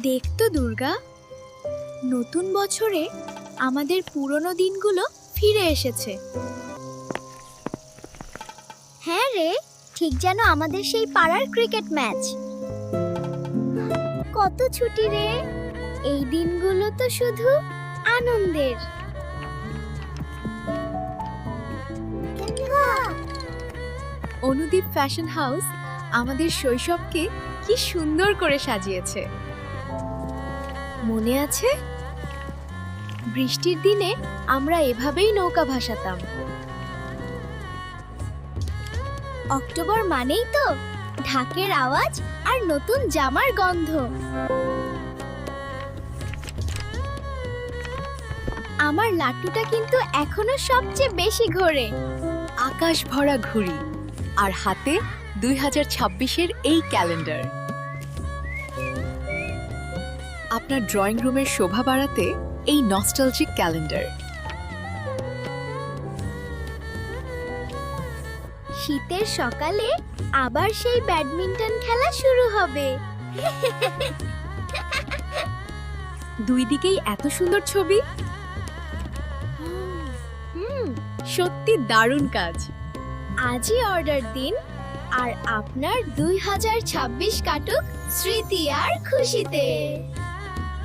দেখতো দুর্গা, নতুন বছরে আমাদের পুরনো দিনগুলো ফিরে এসেছে। হ্যাঁ রে, ঠিক যেন আমাদের সেই পাড়ার ক্রিকেট ম্যাচ। কত ছুটি রে, এই দিনগুলো তো শুধু আনন্দের। অনুদীপ ফ্যাশন হাউস আমাদের শৈশবকে কি সুন্দর করে সাজিয়েছে। মনে আছে, বৃষ্টির দিনে আমরা এভাবেই নৌকা ভাসাতাম। অক্টোবর মানেই তো ঢাকের আওয়াজ আর নতুন জামার গন্ধ। আমার লাট্টুটা কিন্তু এখনো সবচেয়ে বেশি ঘোরে। আকাশ ভরা ঘুড়ি আর হাতে 2026-এর এই ক্যালেন্ডার। আপনার ড্রয়িং রুমের শোভা বাড়াতে এই নস্টালজিক ক্যালেন্ডার। শীতের সকালে আবার সেই ব্যাডমিন্টন খেলা শুরু হবে। দুই দিকেই এত সুন্দর ছবি। সত্যি দারুণ কাজ। আজই অর্ডার দিন আর আপনার 2026 কাটুক স্মৃতি আর খুশিতে।